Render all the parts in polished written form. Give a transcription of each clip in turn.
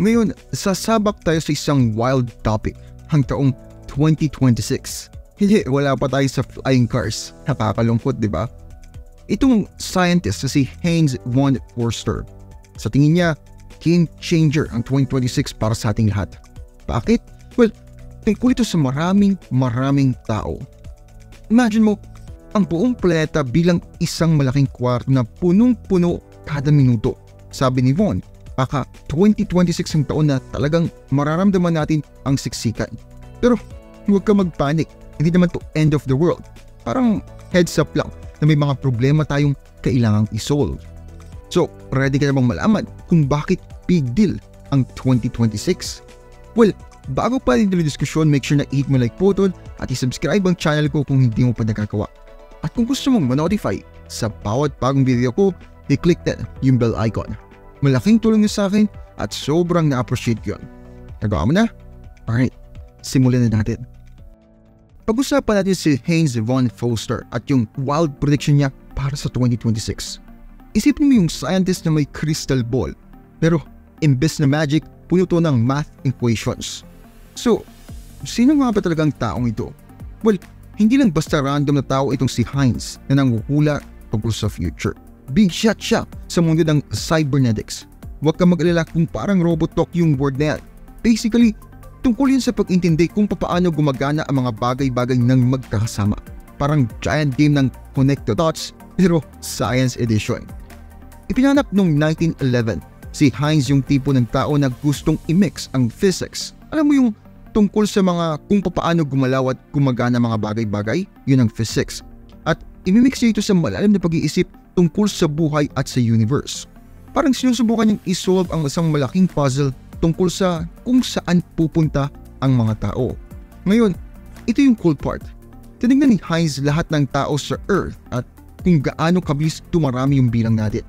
Ngayon, sasabak tayo sa isang wild topic, ang taong 2026. Hindi, wala pa tayo sa flying cars. Nakakalungkot, di ba? Itong scientist na si Heinz von Forster, sa tingin niya, game changer ang 2026 para sa ating lahat. Bakit? Well, tungkol ito sa maraming tao. Imagine mo, ang buong planeta bilang isang malaking kwarto na punong-puno kada minuto. Sabi ni Von, baka 2026 ang taon na talagang mararamdaman natin ang siksikan. Pero huwag ka magpanik, hindi naman to end of the world. Parang heads up lang na may mga problema tayong kailangang isolve. So, ready ka na bang malaman kung bakit big deal ang 2026? Well, bago pa rin yung diskusyon, make sure na i-hit mo like button at i-subscribe ang channel ko kung hindi mo pa nagkakawa. At kung gusto mong ma-notify sa bawat bagong video ko, i-click din yung bell icon. Malaking tulong niyo sa akin at sobrang na-appreciate yun. Nagawa mo na? Alright, simulan na natin. Pag-usapan natin si Heinz von Forster at yung wild prediction niya para sa 2026. Isipin mo yung scientist na may crystal ball, pero imbes na magic, puno to ng math equations. So, sino nga ba talagang taong ito? Well, hindi lang basta random na tao itong si Heinz na nanguhula tungkol sa future. Big shot siya sa mundo ng cybernetics. Huwag ka mag-alala kung parang robot talk yung word na yan. Basically, tungkol yun sa pag-intindi kung paano gumagana ang mga bagay-bagay ng magkakasama. Parang giant game ng Connect the Dots, pero Science Edition. Ipinanap noong 1911, si Heinz yung tipo ng tao na gustong i-mix ang physics. Alam mo yung tungkol sa mga kung paano gumalaw at gumagana mga bagay-bagay, yun ang physics. At imimix niya ito sa malalim na pag-iisip tungkol sa buhay at sa universe. Parang sinusubukan niyang isolve ang isang malaking puzzle tungkol sa kung saan pupunta ang mga tao. Ngayon, ito yung cool part. Tinignan ni Heinz lahat ng tao sa Earth at kung gaano kabilis tumarami yung bilang natin.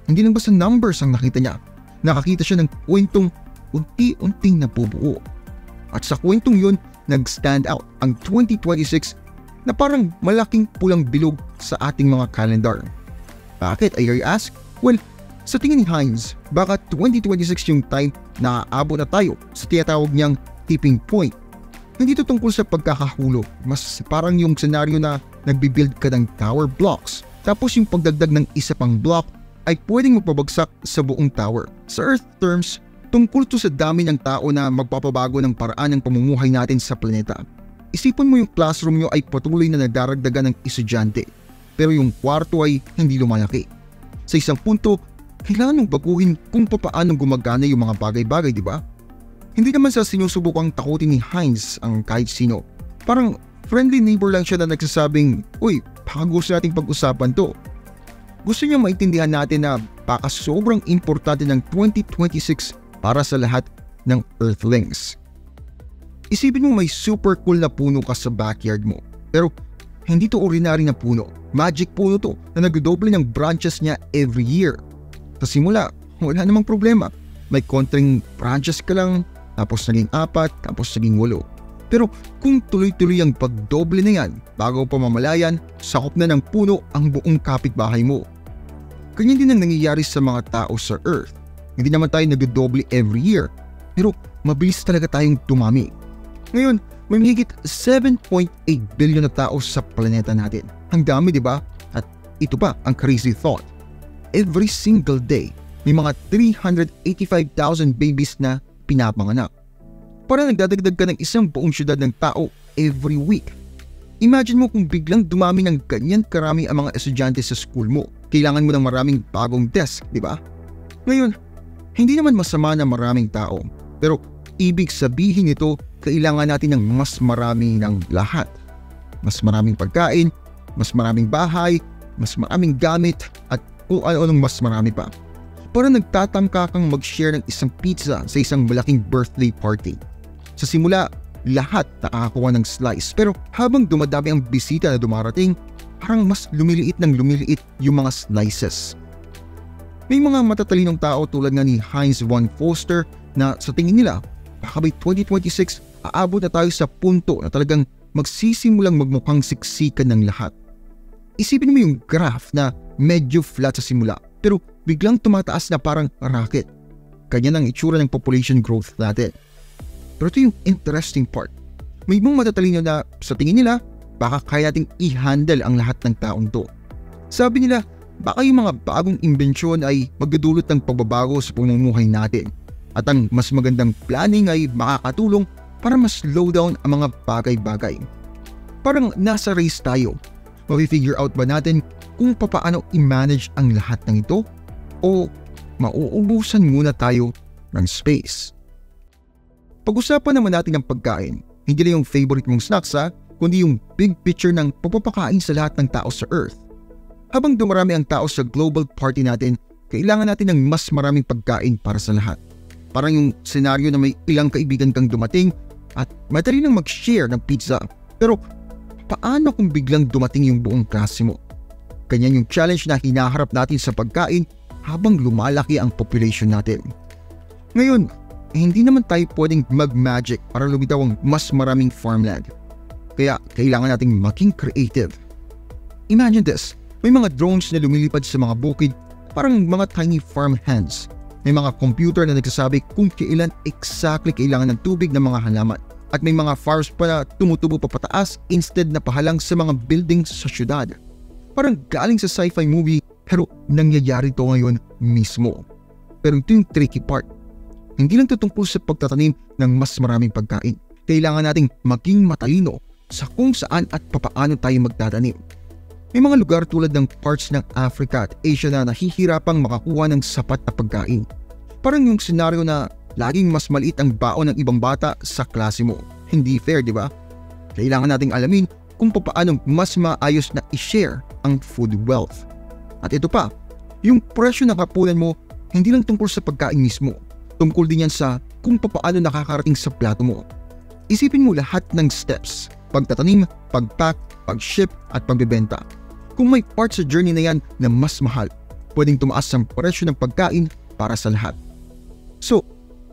Hindi lang basta numbers ang nakita niya. Nakakita siya ng kwentong unti-unting nabubuo. At sa kwentong yun, nag-stand out ang 2026 na parang malaking pulang bilog sa ating mga calendar. Bakit, I ask? Well, sa tingin ni Heinz, baka 2026 yung time na aabot na tayo sa tinatawag niyang tipping point. Hindi ito tungkol sa pagkakahulog, mas parang yung senaryo na nagbibuild ka ng tower blocks, tapos yung pagdagdag ng isa pang block ay pwedeng magpabagsak sa buong tower. Sa Earth terms, tungkol to sa dami ng tao na magpapabago ng paraan ng pamumuhay natin sa planeta. Isipin mo yung classroom nyo ay patuloy na nadaragdagan ng estudyante, pero yung kwarto ay hindi lumalaki. Sa isang punto, kailangan mong baguhin kung paano gumagana yung mga bagay-bagay, di ba? Hindi naman sa sinusubukang takutin ni Heinz ang kahit sino. Parang friendly neighbor lang siya na nagsasabing, uy, baka gusto nating pag-usapan to. Gusto niya maintindihan natin na baka sobrang importante ng 2026 para sa lahat ng Earthlings. Isipin mo may super cool na puno ka sa backyard mo. Pero hindi to ordinary na puno. Magic puno to na nagdodoble ng branches niya every year. Sa simula, wala namang problema. May konting branches ka lang, tapos naging 4, tapos naging 8. Pero kung tuloy-tuloy ang pagdoble na yan, bago pa mamalayan, sakop na ng puno ang buong kapitbahay mo. Ganyan din ang nangyayari sa mga tao sa Earth. Hindi naman tayo nagdodoble every year, pero mabilis talaga tayong tumami. Ngayon, may mahigit 7.8 billion na tao sa planeta natin. Ang dami, di ba? At ito pa ang crazy thought. Every single day, may mga 385,000 babies na pinapanganak. Para nagdadagdag ka ng isang buong syudad ng tao every week. Imagine mo kung biglang dumami ng ganyan karami ang mga estudyante sa school mo. Kailangan mo ng maraming bagong desk, di ba? Ngayon, hindi naman masama na maraming tao. Pero ibig sabihin nito, kailangan natin ng mas marami ng lahat. Mas maraming pagkain, mas maraming bahay, mas maraming gamit, at kung ano-anong mas marami pa. Para nagtatangka kang mag-share ng isang pizza sa isang malaking birthday party. Sa simula, lahat nakakakuha ng slice. Pero habang dumadami ang bisita na dumarating, parang mas lumiliit ng lumiliit yung mga slices. May mga matatalinong tao tulad nga ni Heinz von Forster na sa tingin nila, baka by 2026, aabot na tayo sa punto na talagang magsisimulang magmukhang siksikan ng lahat. Isipin mo yung graph na medyo flat sa simula pero biglang tumataas na parang rocket. Ganyan ang itsura ng population growth natin. Pero ito yung interesting part. May ibang matatalino na sa tingin nila, baka kaya nating i-handle ang lahat ng taong to. Sabi nila, baka yung mga bagong imbensyon ay magdudulot ng pagbabago sa pamumuhay natin. At ang mas magandang planning ay makakatulong para mas slow down ang mga bagay-bagay. Parang nasa race tayo. Mafi-figure out ba natin kung papaano i-manage ang lahat ng ito? O mauubusan muna tayo ng space? Pag-usapan naman natin ang pagkain. Hindi lang yung favorite mong snacks kundi yung big picture ng pagpapakain sa lahat ng tao sa Earth. Habang dumarami ang tao sa global party natin, kailangan natin ng mas maraming pagkain para sa lahat. Parang yung senaryo na may ilang kaibigan kang dumating at madali nang mag-share ng pizza. Pero paano kung biglang dumating yung buong klase mo? Ganyan yung challenge na hinaharap natin sa pagkain habang lumalaki ang population natin. Ngayon, hindi naman tayo pwedeng mag-magic para lumitaw ang mas maraming farmland. Kaya kailangan nating maging creative. Imagine this, may mga drones na lumilipad sa mga bukid, parang mga tiny farm hands. May mga computer na nagsasabi kung kailan exactly kailangan ng tubig ng mga halaman. At may mga farms pa na tumutubo pa pataas instead na pahalang sa mga buildings sa syudad. Parang galing sa sci-fi movie pero nangyayari to ngayon mismo. Pero ito yung tricky part. Hindi lang tutungkol sa pagtatanim ng mas maraming pagkain. Kailangan nating maging matalino sa kung saan at papaano tayo magtatanim. May mga lugar tulad ng parts ng Africa at Asia na nahihirapang makakuha ng sapat na pagkain. Parang yung senaryo na laging mas maliit ang baon ng ibang bata sa klase mo. Hindi fair, di ba? Kailangan nating alamin kung paano mas maayos na i-share ang food wealth. At ito pa, yung presyo ng hapunan mo hindi lang tungkol sa pagkain mismo. Tungkol din yan sa kung paano nakakarating sa plato mo. Isipin mo lahat ng steps, pagtatanim, pag-pack, pag-ship at pagbebenta. Kung may part sa journey na yan na mas mahal, pwedeng tumaas ang presyo ng pagkain para sa lahat. So,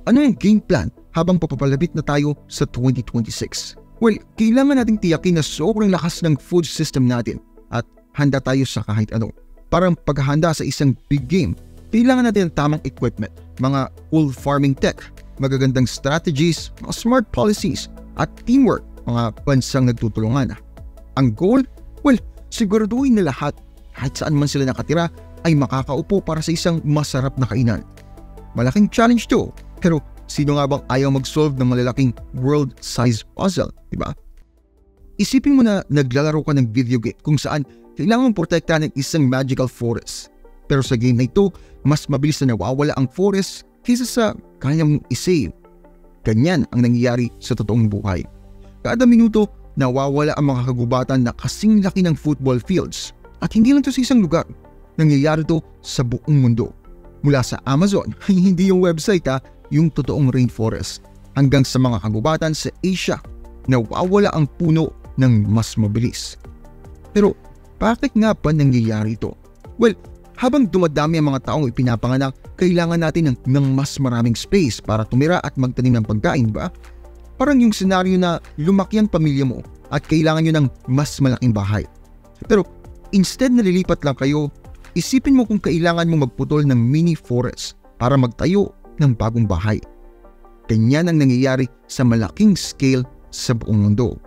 ano yung game plan habang papapalapit na tayo sa 2026? Well, kailangan nating tiyakin na sobrang lakas ng food system natin at handa tayo sa kahit ano. Parang paghahanda sa isang big game, kailangan natin ang tamang equipment, mga full farming tech, magagandang strategies, mga smart policies, at teamwork, mga bansang nagtutulungan. Ang goal? Well, siguraduhin na lahat, kahit saan man sila nakatira, ay makakaupo para sa isang masarap na kainan. Malaking challenge to, pero sino nga bang ayaw mag-solve ng malalaking world-size puzzle, di ba? Isipin mo na naglalaro ka ng video game kung saan kailangan mong protektahan ng isang magical forest. Pero sa game na ito, mas mabilis na nawawala ang forest kaysa sa kaya mong isave. Ganyan ang nangyayari sa totoong buhay. Kada minuto, nawawala ang mga kagubatan na kasing laki ng football fields. At hindi lang ito sa isang lugar. Nangyayari ito sa buong mundo. Mula sa Amazon, hindi yung website yung totoong rainforest. Hanggang sa mga kagubatan sa Asia, nawawala ang puno ng mas mabilis. Pero bakit nga ba nangyayari ito? Well, habang dumadami ang mga taong ipinapanganak, kailangan natin ng mas maraming space para tumira at magtanim ng pagkain, ba? Parang yung senaryo na lumaki ang pamilya mo at kailangan nyo ng mas malaking bahay. Pero instead na lilipat lang kayo, isipin mo kung kailangan mo magputol ng mini forest para magtayo ng bagong bahay. Ganyan ang nangyayari sa malaking scale sa buong mundo.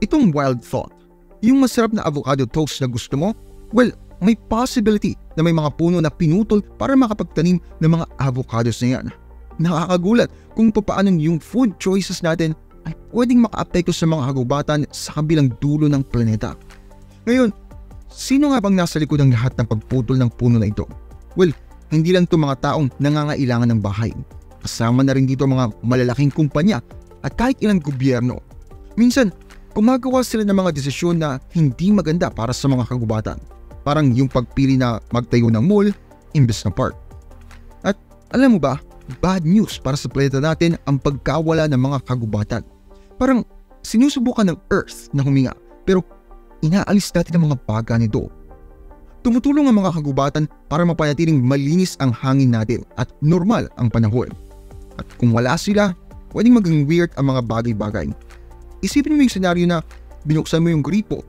Itong wild thought, yung masarap na avocado toast na gusto mo, well, may possibility na may mga puno na pinutol para makapagtanim ng mga avocados na yan. Nakakagulat kung paano yung food choices natin ay pwedeng makaapekto sa mga kagubatan sa kabilang dulo ng planeta. Ngayon, sino nga bang nasa likod ng lahat ng pagputol ng puno na ito? Well, hindi lang ito mga taong nangangailangan ng bahay. Kasama na rin dito mga malalaking kumpanya at kahit ilang gobyerno. Minsan, gumagawa sila ng mga desisyon na hindi maganda para sa mga kagubatan. Parang yung pagpili na magtayo ng mall imbes na park. At alam mo ba, bad news para sa planeta natin ang pagkawala ng mga kagubatan. Parang sinusubukan ng Earth na huminga pero inaalis natin ang mga baga nito. Tumutulong ang mga kagubatan para mapanatiling malinis ang hangin natin at normal ang panahon. At kung wala sila, pwedeng maging weird ang mga bagay-bagay. Isipin mo yung senaryo na binuksan mo yung gripo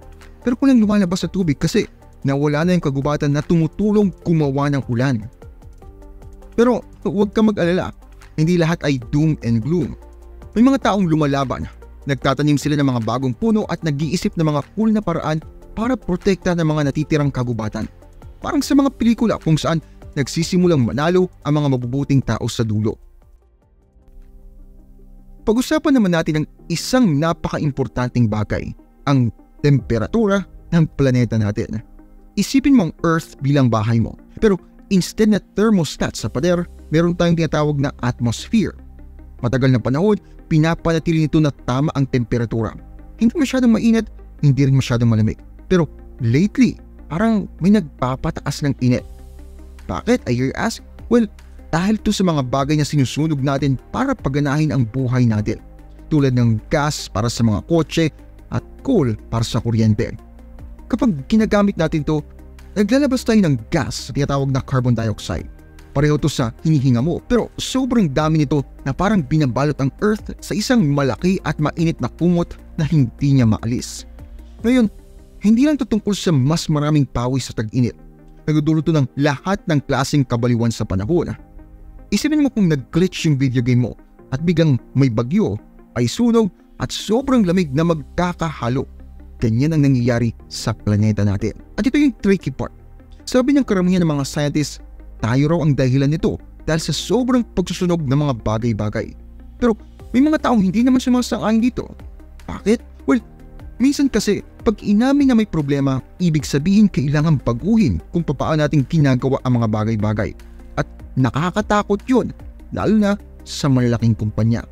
pero kulang lumalabas sa tubig kasi nawala na yung kagubatan na tumutulong gumawa ng ulan. Pero huwag ka mag-alala, hindi lahat ay doom and gloom. May mga taong lumalaban, nagtatanim sila ng mga bagong puno at nag-iisip ng mga cool na paraan para protekta ng mga natitirang kagubatan. Parang sa mga pelikula kung saan nagsisimulang manalo ang mga mabubuting tao sa dulo. Pag-usapan naman natin ang isang napaka-importanting bagay, ang temperatura ng planeta natin. Isipin mo ang Earth bilang bahay mo, pero instead na thermostat sa pader, meron tayong tinatawag na atmosphere. Matagal na panahon, pinapanatili nito na tama ang temperatura. Hindi masyadong mainit, hindi rin masyadong malamig. Pero lately, parang may nagpapataas ng init. Bakit, I hear you ask? Well, dahil to sa mga bagay na sinusunog natin para paganahin ang buhay natin. Tulad ng gas para sa mga kotse at coal para sa kuryente. Kapag ginagamit natin to, naglalabas tayo ng gas na tinatawag na carbon dioxide. Pareho to sa hinihinga mo, pero sobrang dami nito na parang binabalot ang Earth sa isang malaki at mainit na kumot na hindi niya maalis. Ngayon, hindi lang ito tungkol sa mas maraming pawis sa tag-init. Nagdudulot to ng lahat ng klaseng kabaliwan sa panahon. Isipin mo kung nag-glitch yung video game mo at biglang may bagyo, ay sunog at sobrang lamig na magkakahalo. Ganyan ang nangyayari sa planeta natin. At ito yung tricky part. Sabi ng karamihan ng mga scientists, tayo raw ang dahilan nito dahil sa sobrang pagsusunog ng mga bagay-bagay. Pero may mga taong hindi naman sumasang-ayon dito. Bakit? Well, minsan kasi pag inamin na may problema, ibig sabihin kailangan baguhin kung paano natin ginagawa ang mga bagay-bagay. At nakakatakot yun, lalo na sa malalaking kumpanya.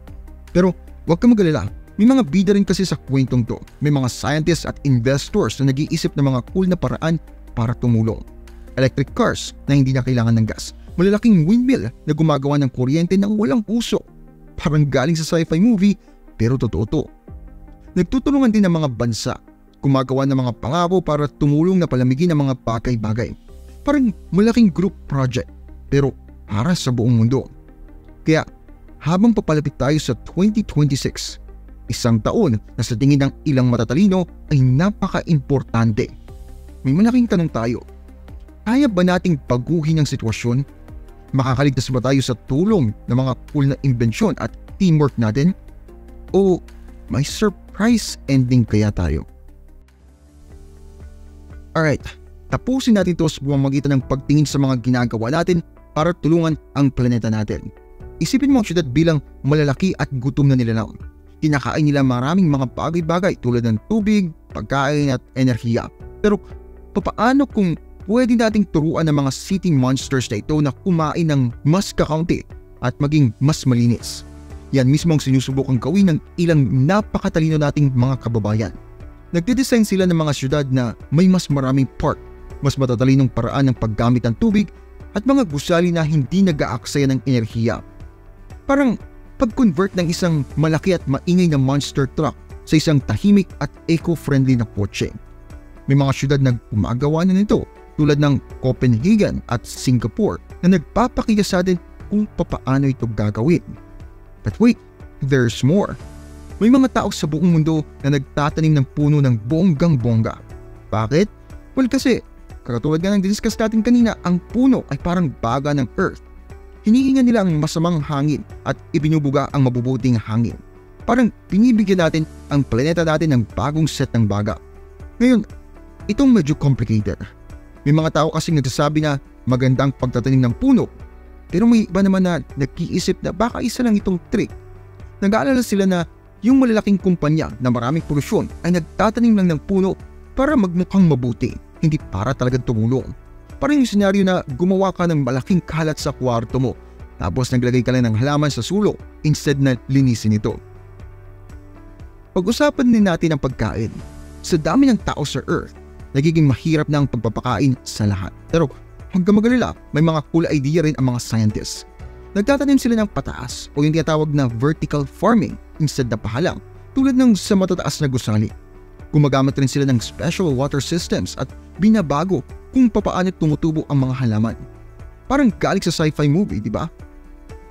Pero huwag kang mag-alala. May mga bida rin kasi sa kwentong to. May mga scientists at investors na nag-iisip ng mga cool na paraan para tumulong. Electric cars na hindi na kailangan ng gas. Malalaking windmill na gumagawa ng kuryente ng walang puso. Parang galing sa sci-fi movie, pero totoo to. Nagtutulungan din ng mga bansa. Gumagawa ng mga pangako para tumulong na palamigin ang mga bagay-bagay. Parang malaking group project, pero para sa buong mundo. Kaya habang papalapit tayo sa 2026, isang taon na sa tingin ng ilang matatalino ay napaka-importante. May malaking tanong tayo. Kaya ba nating baguhin ang sitwasyon? Makakaligtas ba tayo sa tulong ng mga cool na imbensyon at teamwork natin? O may surprise ending kaya tayo? Alright, tapusin natin ito sa pamamagitan ng pagtingin sa mga ginagawa natin para tulungan ang planeta natin. Isipin mo ang syudad bilang malalaki at gutom na nila na. Kinakain nila maraming mga bagay-bagay tulad ng tubig, pagkain at enerhiya. Pero papaano kung pwede nating turuan ng mga city monsters na ito na kumain ng mas kakaunti at maging mas malinis? Yan mismo ang sinusubukang gawin ng ilang napakatalino nating mga kababayan. Nagde-design sila ng mga syudad na may mas maraming park, mas matatalinong paraan ng paggamit ng tubig at mga gusali na hindi nag-aaksaya ng enerhiya. Parang pag-convert ng isang malaki at maingay na monster truck sa isang tahimik at eco-friendly na kotse. May mga syudad na gumagawa na nito tulad ng Copenhagen at Singapore na nagpapakita sa atin kung papaano ito gagawin. But wait, there's more. May mga tao sa buong mundo na nagtatanim ng puno ng bonggang-bongga. Bakit? Well kasi, katulad nga ng discuss natin kanina, ang puno ay parang baga ng Earth. Hinihinga nila ang masamang hangin at ibinubuga ang mabubuting hangin. Parang binibigyan natin ang planeta natin ng bagong set ng baga. Ngayon, itong medyo complicated. May mga tao kasing nagsasabi na magandang pagtatanim ng puno. Pero may iba naman na nag-iisip na baka isa lang itong trick. Nag-aalala sila na yung malalaking kumpanya na maraming polusyon ay nagtatanim lang ng puno para magmukhang mabuti, hindi para talagang tumulong. Parang yung senaryo na gumawa ka ng malaking kalat sa kwarto mo tapos naglagay ka lang ng halaman sa sulok instead na linisin ito. Pag-usapan din natin ang pagkain. Sa dami ng tao sa Earth, nagiging mahirap na ang pagpapakain sa lahat. Pero huwag kang mag-alala, may mga cool idea rin ang mga scientists. Nagtatanim sila ng pataas o yung tinatawag na vertical farming instead na pahalang tulad ng sa matataas na gusali. Gumagamit rin sila ng special water systems at binabago kung papaano tumutubo ang mga halaman. Parang galing sa sci-fi movie, di ba?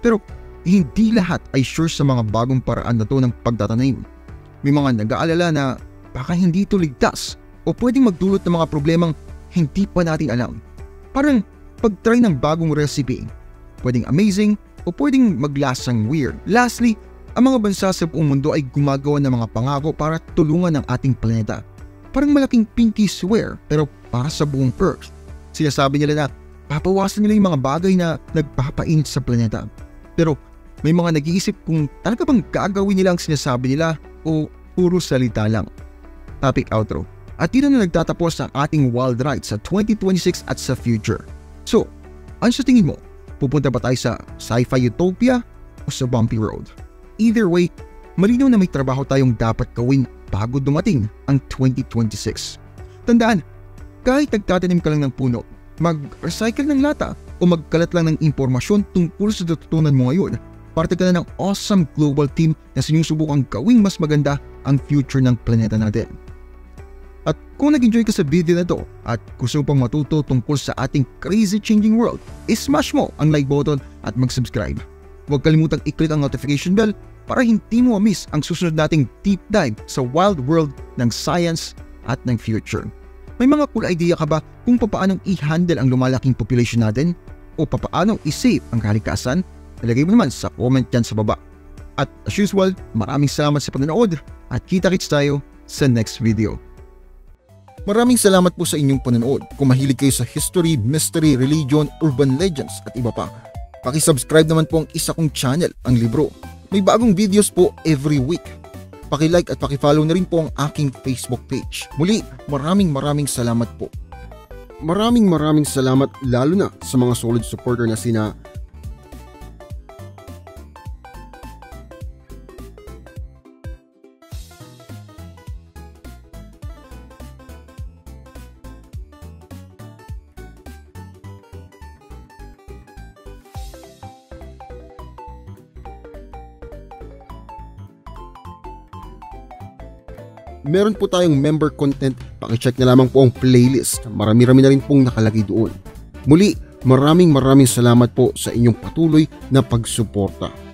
Pero hindi lahat ay sure sa mga bagong paraan na to ng pagtatanim. May mga nag-aalala na baka hindi ito ligtas o pwedeng magdulot ng mga problemang hindi pa natin alam. Parang pag-try ng bagong recipe, pwedeng amazing, o pwedeng maglasang weird. Lastly, ang mga bansa sa buong mundo ay gumagawa ng mga pangako para tulungan ang ating planeta. Parang malaking pinky swear pero para sa buong Earth. Sinasabi nila na papawasan nila yung mga bagay na nagpapainit sa planeta. Pero may mga nag-iisip kung talaga bang gagawin nila ang sinasabi nila o puro salita lang. Topic outro. At dito na nagtatapos ang ating wild ride sa 2026 at sa future. So, ano sa tingin mo? Pupunta ba tayo sa sci-fi utopia o sa bumpy road? Either way, malinaw na may trabaho tayong dapat gawin bago dumating ang 2026. Tandaan, kahit nagtatanim ka lang ng puno, mag-recycle ng lata o magkalat lang ng impormasyon tungkol sa natutunan mo ngayon, parte ka na ng awesome global team na sinusubukang gawing mas maganda ang future ng planeta natin. At kung nag-enjoy ka sa video na to at gusto mo pang matuto tungkol sa ating crazy changing world, smash mo ang like button at mag-subscribe. Huwag kalimutang i-click ang notification bell para hindi mo miss ang susunod nating deep dive sa wild world ng science at ng future. May mga cool idea ka ba kung papaanong i-handle ang lumalaking population natin? O papaanong i-save ang kalikasan? Ilagay mo naman sa comment dyan sa baba. At as usual, maraming salamat sa panonood at kita-kits tayo sa next video. Maraming salamat po sa inyong panonood. Kung mahilig kayo sa history, mystery, religion, urban legends at iba pa, paki-subscribe naman po ang isa kong channel, ang Libro. May bagong videos po every week. Paki-like at paki-follow na rin po ang aking Facebook page. Muli, maraming salamat po. Maraming salamat lalo na sa mga solid supporter na sina meron po tayong member content, pakicheck na lamang po ang playlist. Marami-rami na rin pong nakalagay doon. Muli, maraming salamat po sa inyong patuloy na pagsuporta.